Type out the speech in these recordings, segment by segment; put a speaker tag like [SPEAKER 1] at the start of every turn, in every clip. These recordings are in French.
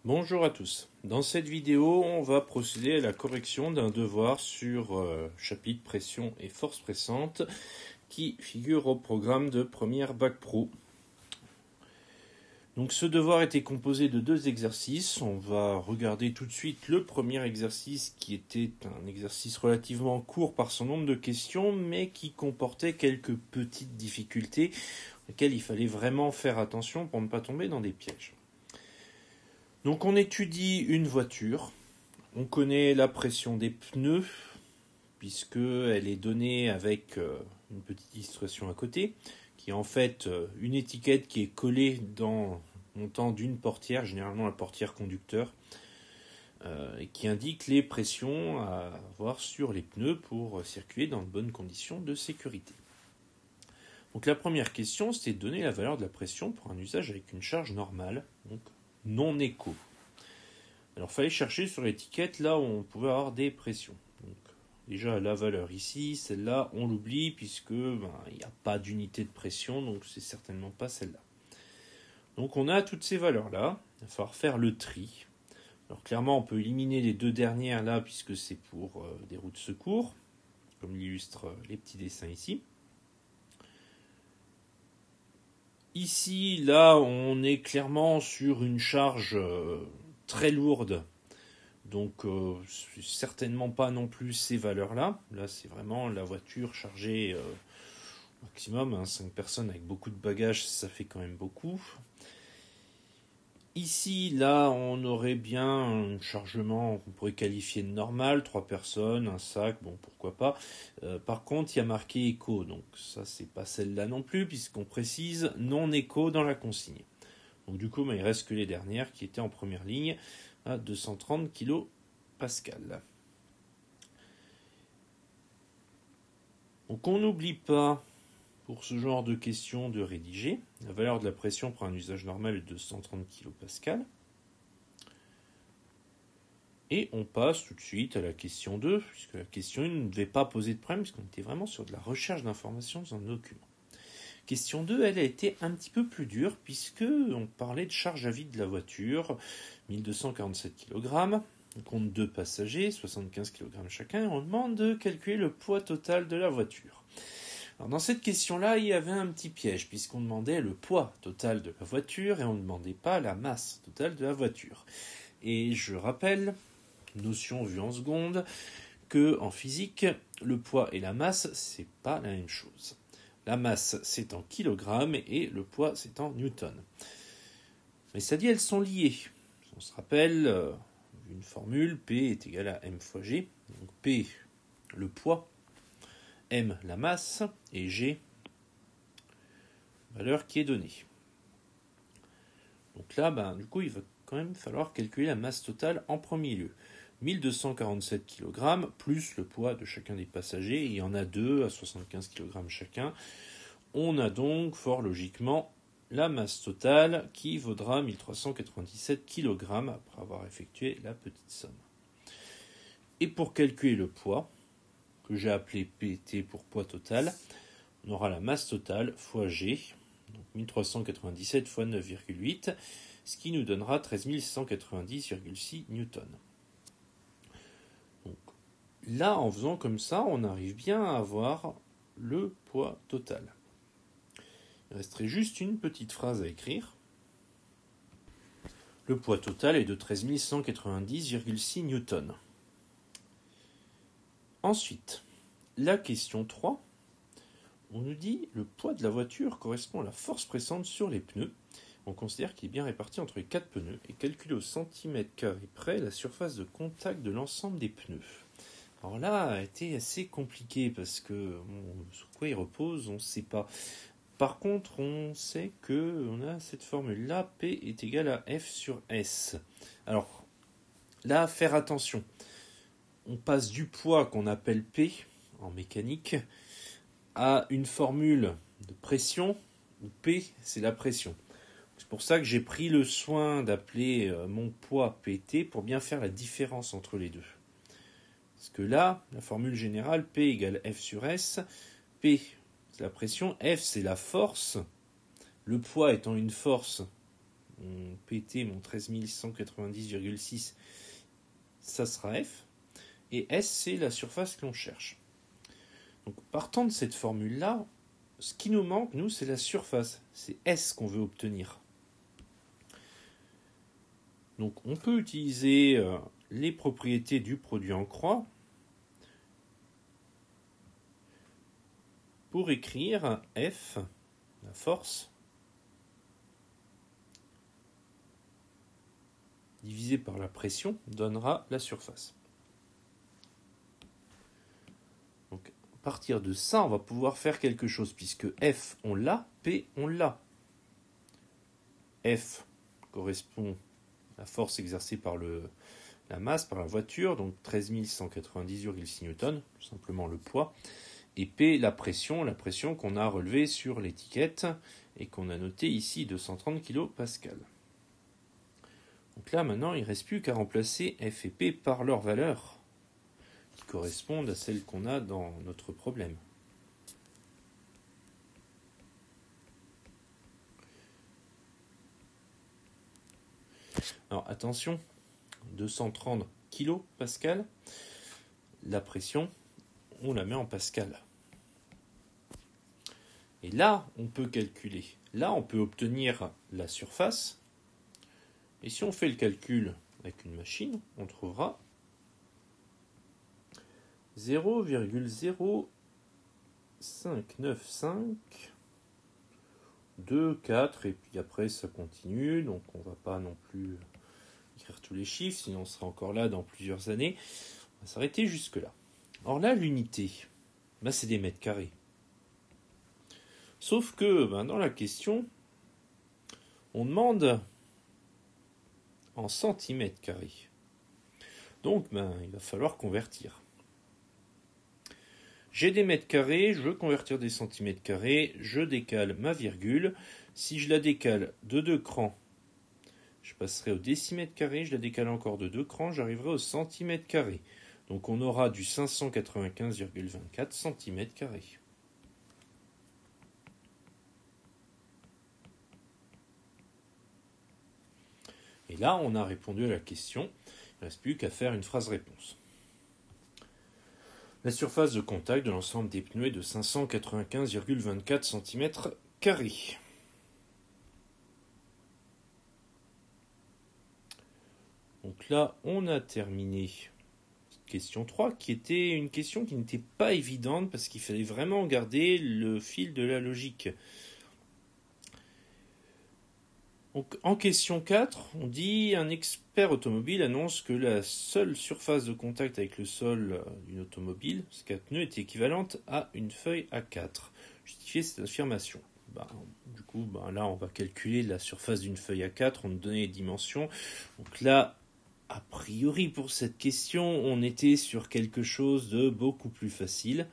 [SPEAKER 1] Bonjour à tous. Dans cette vidéo, on va procéder à la correction d'un devoir sur chapitre pression et force pressante qui figure au programme de première Bac Pro. Donc ce devoir était composé de deux exercices. On va regarder tout de suite le premier exercice qui était un exercice relativement court par son nombre de questions mais qui comportait quelques petites difficultés auxquelles il fallait vraiment faire attention pour ne pas tomber dans des pièges. Donc on étudie une voiture, on connaît la pression des pneus, puisqu'elle est donnée avec une petite illustration à côté, qui est en fait une étiquette qui est collée dans le montant d'une portière, généralement la portière conducteur, et qui indique les pressions à avoir sur les pneus pour circuler dans de bonnes conditions de sécurité. Donc la première question, c'était de donner la valeur de la pression pour un usage avec une charge normale, donc non éco. Alors il fallait chercher sur l'étiquette là où on pouvait avoir des pressions. Donc, déjà la valeur ici, celle-là on l'oublie puisque il n'y a pas d'unité de pression, donc c'est certainement pas celle-là. Donc on a toutes ces valeurs-là, il va falloir faire le tri. Alors clairement on peut éliminer les deux dernières là puisque c'est pour des roues de secours, comme l'illustrent les petits dessins ici. Ici, là, on est clairement sur une charge très lourde. Donc, c'est certainement pas non plus ces valeurs-là. Là, c'est vraiment la voiture chargée maximum. 5 personnes avec beaucoup de bagages, ça fait quand même beaucoup. Ici, là, on aurait bien un chargement qu'on pourrait qualifier de normal, 3 personnes, un sac, bon, pourquoi pas. Par contre, il y a marqué éco, donc ça, c'est pas celle-là non plus, puisqu'on précise non éco dans la consigne. Donc du coup, il reste que les dernières qui étaient en première ligne à 230 kPa. Donc on n'oublie pas, pour ce genre de questions, de rédiger. La valeur de la pression pour un usage normal est de 230 kPa. Et on passe tout de suite à la question 2, puisque la question 1 ne devait pas poser de problème, puisqu'on était vraiment sur de la recherche d'informations dans un document. Question 2, elle a été un petit peu plus dure, puisqu'on parlait de charge à vide de la voiture, 1247 kg, on compte 2 passagers, 75 kg chacun, et on demande de calculer le poids total de la voiture. Alors dans cette question-là, il y avait un petit piège, puisqu'on demandait le poids total de la voiture, et on ne demandait pas la masse totale de la voiture. Et je rappelle, notion vue en seconde, que en physique, le poids et la masse, c'est pas la même chose. La masse, c'est en kilogrammes et le poids, c'est en newtons. Mais ça dit, elles sont liées. On se rappelle une formule, P est égal à M fois G. Donc P, le poids, M, la masse, et G, valeur qui est donnée. Donc là, du coup, il va quand même falloir calculer la masse totale en premier lieu. 1247 kg plus le poids de chacun des passagers, il y en a 2 à 75 kg chacun. On a donc fort logiquement la masse totale qui vaudra 1397 kg après avoir effectué la petite somme. Et pour calculer le poids, que j'ai appelé PT pour poids total, on aura la masse totale fois G, donc 1397 fois 9,8, ce qui nous donnera 13 190,6 newtons. Donc, là, en faisant comme ça, on arrive bien à avoir le poids total. Il resterait juste une petite phrase à écrire. Le poids total est de 13 190,6 newtons. Ensuite, la question 3, on nous dit le poids de la voiture correspond à la force pressante sur les pneus. On considère qu'il est bien réparti entre les 4 pneus et calculé au centimètre carré près la surface de contact de l'ensemble des pneus. Alors là, a été assez compliqué parce que sur quoi il repose, on ne sait pas. Par contre, on sait qu'on a cette formule-là, P est égal à F sur S. Alors, là, faire attention. On passe du poids qu'on appelle P, en mécanique, à une formule de pression, où P, c'est la pression. C'est pour ça que j'ai pris le soin d'appeler mon poids PT pour bien faire la différence entre les deux. Parce que là, la formule générale, P égale F sur S, P, c'est la pression, F, c'est la force, le poids étant une force mon PT, mon 13190,6, ça sera F. Et S, c'est la surface que l'on cherche. Donc, partant de cette formule-là, ce qui nous manque, nous, c'est la surface. C'est S qu'on veut obtenir. Donc, on peut utiliser les propriétés du produit en croix pour écrire F, la force, divisé par la pression, donnera la surface. Donc, à partir de ça, on va pouvoir faire quelque chose, puisque F, on l'a, P, on l'a. F correspond à la force exercée par la masse, par la voiture, donc 13 190,6 Newton, tout simplement le poids. Et P, la pression qu'on a relevée sur l'étiquette et qu'on a notée ici, 230 kPa. Donc là, maintenant, il ne reste plus qu'à remplacer F et P par leurs valeurs qui correspondent à celles qu'on a dans notre problème. Alors attention, 230 kPa, la pression, on la met en pascal. Et là, on peut calculer. Là, on peut obtenir la surface. Et si on fait le calcul avec une machine, on trouvera 0,059524, et puis après ça continue, donc on ne va pas non plus écrire tous les chiffres, sinon on sera encore là dans plusieurs années. On va s'arrêter jusque là. Alors là, l'unité, c'est des mètres carrés. Sauf que dans la question, on demande en centimètres carrés. Donc il va falloir convertir. J'ai des mètres carrés, je veux convertir des centimètres carrés, je décale ma virgule. Si je la décale de 2 crans, je passerai au décimètre carré, je la décale encore de 2 crans, j'arriverai au centimètre carré. Donc on aura du 595,24 cm². Et là, on a répondu à la question. Il ne reste plus qu'à faire une phrase réponse. La surface de contact de l'ensemble des pneus est de 595,24 cm². Donc là, on a terminé question 3, qui était une question qui n'était pas évidente parce qu'il fallait vraiment garder le fil de la logique. Donc, en question 4, on dit un expert automobile annonce que la seule surface de contact avec le sol d'une automobile, ce 4 pneus, est équivalente à une feuille A4. Justifiez cette affirmation. Du coup, là, on va calculer la surface d'une feuille A4, on nous donnait les dimensions. Donc là, a priori, pour cette question, on était sur quelque chose de beaucoup plus facile.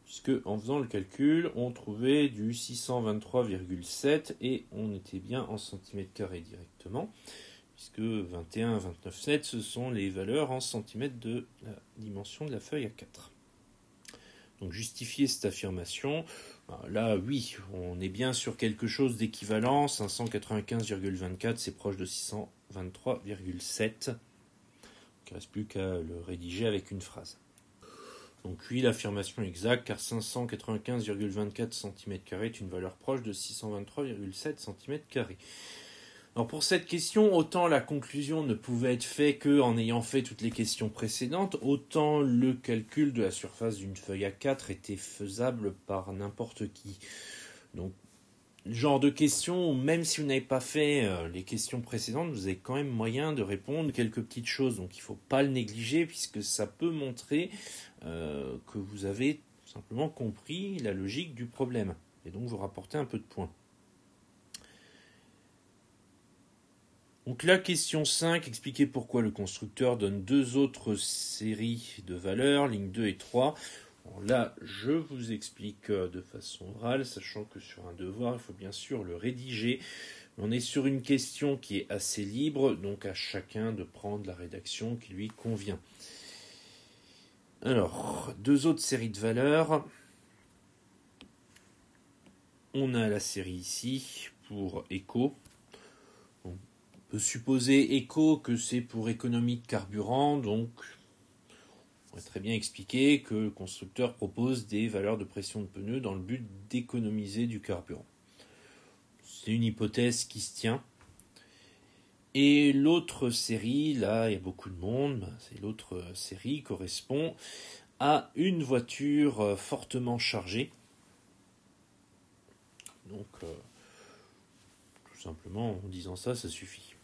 [SPEAKER 1] Puisque en faisant le calcul, on trouvait du 623,7 et on était bien en centimètres carrés directement. Puisque 21, 29,7, ce sont les valeurs en centimètres de la dimension de la feuille A4. Donc justifier cette affirmation, là oui, on est bien sur quelque chose d'équivalent, 595,24, c'est proche de 623,7. Il ne reste plus qu'à le rédiger avec une phrase. Donc oui, l'affirmation est exacte, car 595,24 cm² est une valeur proche de 623,7 cm². Alors pour cette question, autant la conclusion ne pouvait être faite qu'en ayant fait toutes les questions précédentes, autant le calcul de la surface d'une feuille A4 était faisable par n'importe qui. Donc, genre de questions, même si vous n'avez pas fait les questions précédentes, vous avez quand même moyen de répondre quelques petites choses. Donc il ne faut pas le négliger, puisque ça peut montrer que vous avez simplement compris la logique du problème. Et donc vous rapportez un peu de points. Donc la question 5, expliquez pourquoi le constructeur donne deux autres séries de valeurs, lignes 2 et 3. Alors là, je vous explique de façon orale, sachant que sur un devoir, il faut bien sûr le rédiger. On est sur une question qui est assez libre, donc à chacun de prendre la rédaction qui lui convient. Alors, deux autres séries de valeurs. On a la série ici pour Eco. On peut supposer Eco que c'est pour économie de carburant, donc on pourrait très bien expliquer que le constructeur propose des valeurs de pression de pneus dans le but d'économiser du carburant. C'est une hypothèse qui se tient. Et l'autre série, là il y a beaucoup de monde, c'est l'autre série correspond à une voiture fortement chargée. Donc tout simplement en disant ça, ça suffit.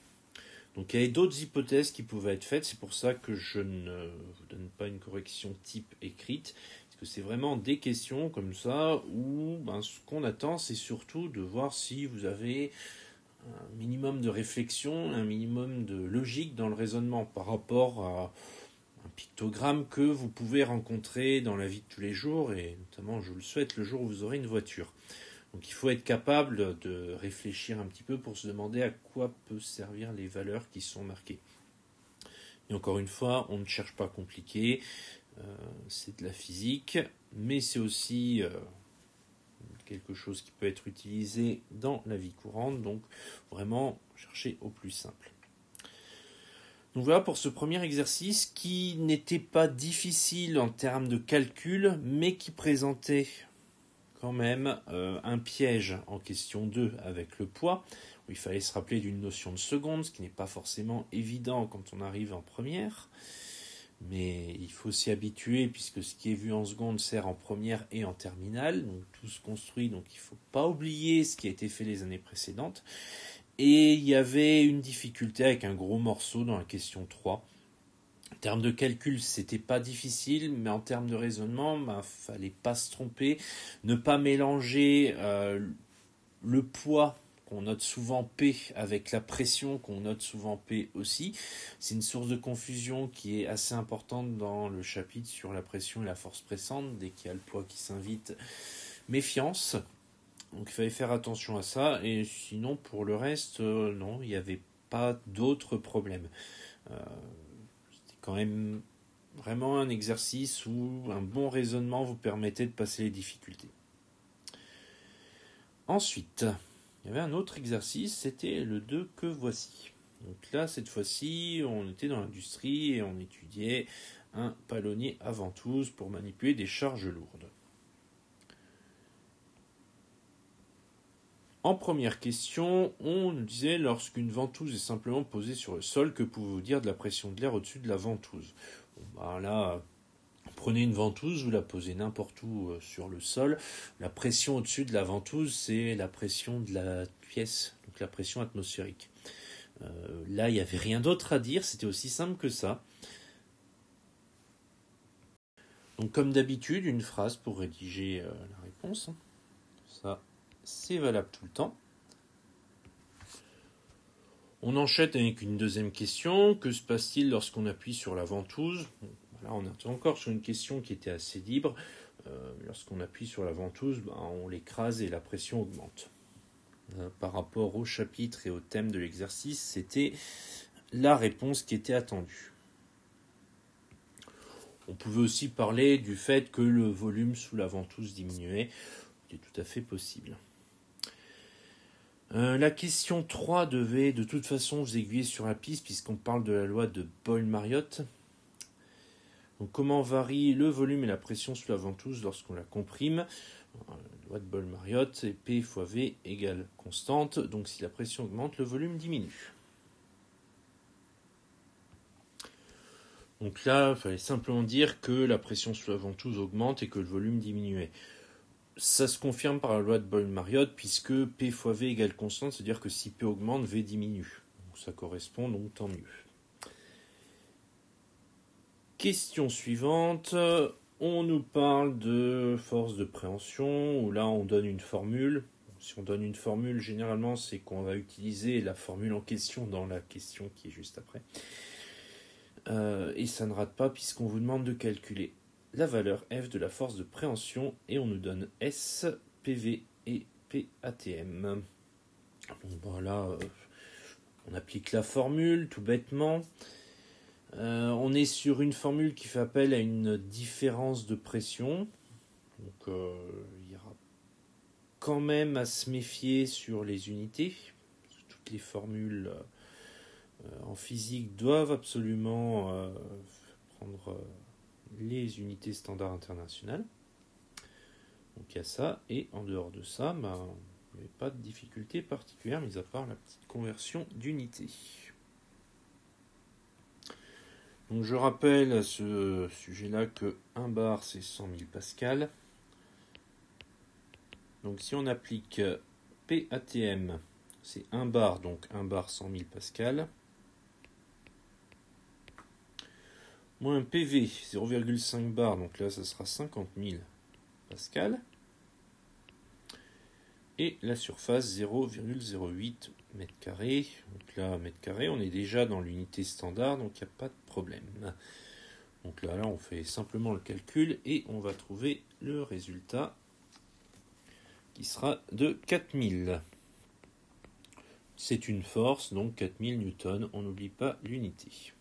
[SPEAKER 1] Donc il y avait d'autres hypothèses qui pouvaient être faites, c'est pour ça que je ne vous donne pas une correction type écrite, parce que c'est vraiment des questions comme ça où ce qu'on attend c'est surtout de voir si vous avez un minimum de réflexion, un minimum de logique dans le raisonnement par rapport à un pictogramme que vous pouvez rencontrer dans la vie de tous les jours, et notamment, je vous le souhaite, le jour où vous aurez une voiture. Donc il faut être capable de réfléchir un petit peu pour se demander à quoi peuvent servir les valeurs qui sont marquées. Et encore une fois, on ne cherche pas compliqué, c'est de la physique, mais c'est aussi quelque chose qui peut être utilisé dans la vie courante, donc vraiment chercher au plus simple. Donc voilà pour ce premier exercice qui n'était pas difficile en termes de calcul, mais qui présentait quand même un piège en question 2 avec le poids, où il fallait se rappeler d'une notion de seconde, ce qui n'est pas forcément évident quand on arrive en première. Mais il faut s'y habituer puisque ce qui est vu en seconde sert en première et en terminale, donc tout se construit, donc il ne faut pas oublier ce qui a été fait les années précédentes. Et il y avait une difficulté avec un gros morceau dans la question 3. En termes de calcul, c'était pas difficile, mais en termes de raisonnement, fallait pas se tromper, ne pas mélanger le poids qu'on note souvent P avec la pression qu'on note souvent P aussi. C'est une source de confusion qui est assez importante dans le chapitre sur la pression et la force pressante. Dès qu'il y a le poids qui s'invite, méfiance. Donc il fallait faire attention à ça. Et sinon, pour le reste, non, il n'y avait pas d'autres problèmes. C'était quand même vraiment un exercice où un bon raisonnement vous permettait de passer les difficultés. Ensuite, il y avait un autre exercice, c'était le 2 que voici. Donc là, cette fois-ci, on était dans l'industrie et on étudiait un palonnier à ventouse pour manipuler des charges lourdes. En première question, on nous disait lorsqu'une ventouse est simplement posée sur le sol, que pouvez-vous dire de la pression de l'air au-dessus de la ventouse ? Là, prenez une ventouse, vous la posez n'importe où sur le sol. La pression au-dessus de la ventouse, c'est la pression de la pièce, donc la pression atmosphérique. Là, il n'y avait rien d'autre à dire, c'était aussi simple que ça. Donc comme d'habitude, une phrase pour rédiger la réponse. Ça, c'est valable tout le temps. On enchaîne avec une deuxième question. Que se passe-t-il lorsqu'on appuie sur la ventouse ? Là, on est encore sur une question qui était assez libre. Lorsqu'on appuie sur la ventouse, on l'écrase et la pression augmente. Par rapport au chapitre et au thème de l'exercice, c'était la réponse qui était attendue. On pouvait aussi parler du fait que le volume sous la ventouse diminuait. C'est tout à fait possible. La question 3 devait de toute façon vous aiguiller sur la piste puisqu'on parle de la loi de Boyle-Mariotte. Donc, comment varie le volume et la pression sous la ventouse lorsqu'on la comprime ? La loi de Boyle-Mariotte, c'est P fois V égale constante. Donc si la pression augmente, le volume diminue. Donc là, il fallait simplement dire que la pression sous la ventouse augmente et que le volume diminuait. Ça se confirme par la loi de Boyle-Mariotte puisque P fois V égale constante, c'est-à-dire que si P augmente, V diminue. Donc ça correspond, donc tant mieux. Question suivante, on nous parle de force de préhension, où là on donne une formule. Si on donne une formule, généralement c'est qu'on va utiliser la formule en question dans la question qui est juste après. Et ça ne rate pas puisqu'on vous demande de calculer la valeur F de la force de préhension et on nous donne S, PV et PATM. Donc voilà, on applique la formule tout bêtement. On est sur une formule qui fait appel à une différence de pression. Donc il y aura quand même à se méfier sur les unités. Toutes les formules en physique doivent absolument prendre les unités standards internationales. Donc il y a ça, et en dehors de ça, il n'y avait pas de difficulté particulière, mis à part la petite conversion d'unité. Donc je rappelle à ce sujet-là que 1 bar c'est 100 000 pascal. Donc si on applique PATM, c'est 1 bar, donc 1 bar 100 000 pascal. Moins PV, 0,5 bar, donc là ça sera 50 000 pascal. Et la surface 0,08 mètres carrés. Donc là, mètre carré, on est déjà dans l'unité standard, donc il n'y a pas de problème. Donc là, on fait simplement le calcul et on va trouver le résultat qui sera de 4000. C'est une force, donc 4000 newtons, on n'oublie pas l'unité.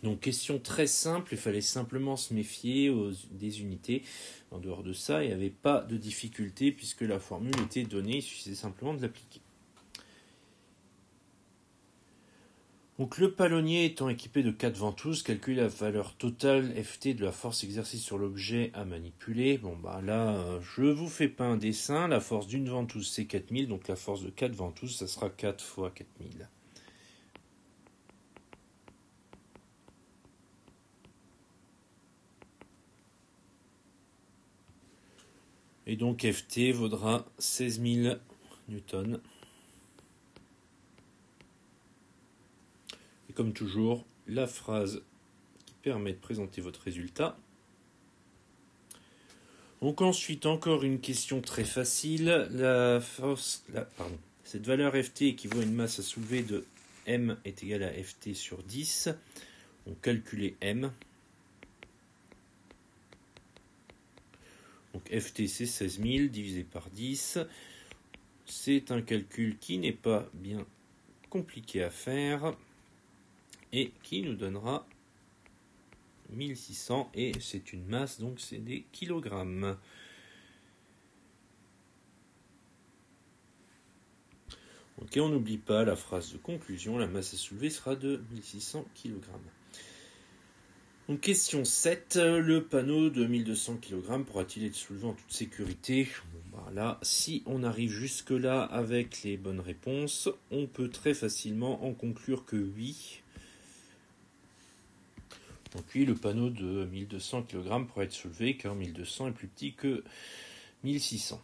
[SPEAKER 1] Donc question très simple, il fallait simplement se méfier des unités. En dehors de ça, il n'y avait pas de difficulté puisque la formule était donnée, il suffisait simplement de l'appliquer. Donc le palonnier étant équipé de 4 ventouses, calcule la valeur totale Ft de la force exercée sur l'objet à manipuler. Bon bah là, je vous fais pas un dessin, la force d'une ventouse c'est 4000, donc la force de 4 ventouses, ça sera 4 fois 4000. Et donc Ft vaudra 16 000 newtons. Et comme toujours, la phrase qui permet de présenter votre résultat. Donc ensuite, encore une question très facile. Cette valeur Ft équivaut à une masse à soulever de M est égale à Ft sur 10. Donc calculez M. Donc Ft c'est 16 000 divisé par 10. C'est un calcul qui n'est pas bien compliqué à faire et qui nous donnera 1600 et c'est une masse, donc c'est des kilogrammes. Ok, on n'oublie pas la phrase de conclusion, la masse à soulever sera de 1600 kg. Donc question 7, le panneau de 1200 kg pourra-t-il être soulevé en toute sécurité? Là, si on arrive jusque-là avec les bonnes réponses, on peut très facilement en conclure que oui. Donc oui, le panneau de 1200 kg pourra être soulevé car 1200 est plus petit que 1600.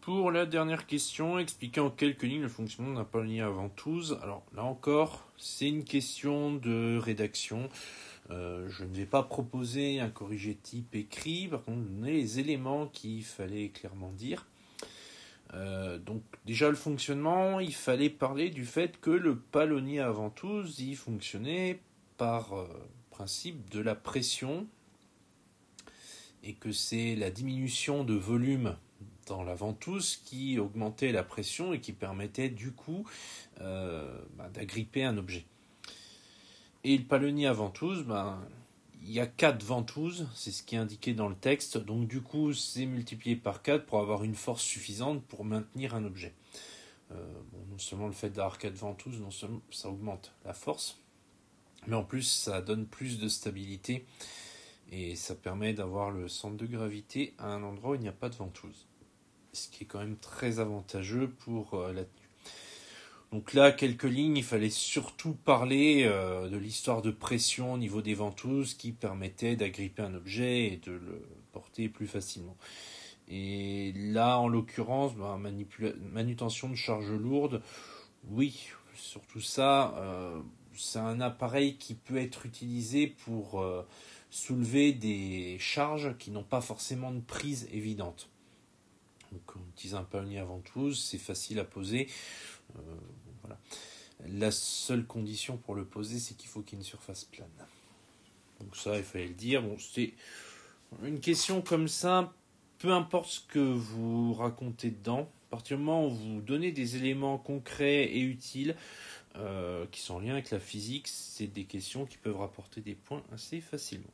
[SPEAKER 1] Pour la dernière question, expliquez en quelques lignes le fonctionnement d'un palonnier à ventouse. Alors là encore, c'est une question de rédaction. Je ne vais pas proposer un corrigé type écrit, par contre, donner les éléments qu'il fallait clairement dire. Donc déjà le fonctionnement, il fallait parler du fait que le palonnier à ventouse, il fonctionnait par principe de la pression et que c'est la diminution de volume dans la ventouse qui augmentait la pression et qui permettait du coup d'agripper un objet. Et le palonnier à ventouse, il y a 4 ventouses, c'est ce qui est indiqué dans le texte, donc du coup c'est multiplié par 4 pour avoir une force suffisante pour maintenir un objet. Non seulement le fait d'avoir 4 ventouses, non seulement ça augmente la force, mais en plus ça donne plus de stabilité et ça permet d'avoir le centre de gravité à un endroit où il n'y a pas de ventouse. Ce qui est quand même très avantageux pour la tenue. Donc là, quelques lignes, il fallait surtout parler de l'histoire de pression au niveau des ventouses qui permettait d'agripper un objet et de le porter plus facilement. Et là, en l'occurrence, manutention de charges lourdes, oui, surtout ça, c'est un appareil qui peut être utilisé pour soulever des charges qui n'ont pas forcément de prise évidente. Donc on utilise un palonnier à ventouse, c'est facile à poser. Voilà. La seule condition pour le poser, c'est qu'il faut qu'il y ait une surface plane. Donc ça, il fallait le dire. Bon, c'est une question comme ça, peu importe ce que vous racontez dedans, à partir du moment où vous donnez des éléments concrets et utiles qui sont en lien avec la physique, c'est des questions qui peuvent rapporter des points assez facilement.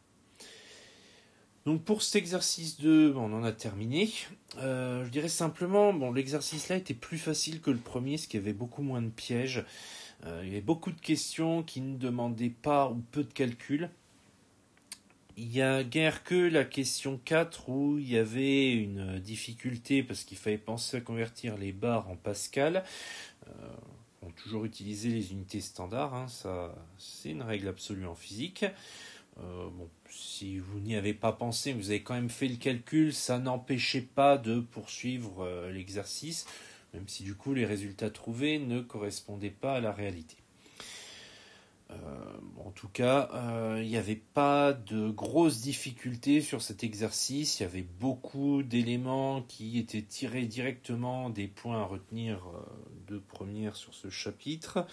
[SPEAKER 1] Donc pour cet exercice 2, on en a terminé. Je dirais simplement, l'exercice là était plus facile que le premier, parce qu'il y avait beaucoup moins de pièges. Il y avait beaucoup de questions qui ne demandaient pas ou peu de calculs. Il n'y a guère que la question 4 où il y avait une difficulté parce qu'il fallait penser à convertir les bars en Pascal. On toujours utiliser les unités standards, hein, ça c'est une règle absolue en physique. Si vous n'y avez pas pensé, vous avez quand même fait le calcul, ça n'empêchait pas de poursuivre l'exercice, même si du coup les résultats trouvés ne correspondaient pas à la réalité. En tout cas, il n'y avait pas de grosses difficultés sur cet exercice. Il y avait beaucoup d'éléments qui étaient tirés directement des points à retenir de première sur ce chapitre.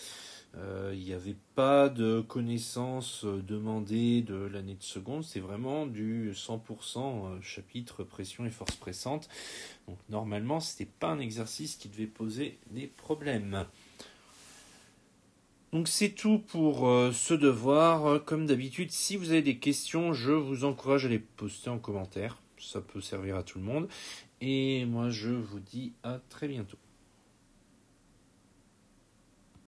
[SPEAKER 1] Il n'y avait pas de connaissances demandées de l'année de seconde. C'est vraiment du 100% chapitre pression et force pressante. Donc normalement, ce n'était pas un exercice qui devait poser des problèmes. Donc c'est tout pour ce devoir. Comme d'habitude, si vous avez des questions, je vous encourage à les poster en commentaire. Ça peut servir à tout le monde. Et moi, je vous dis à très bientôt.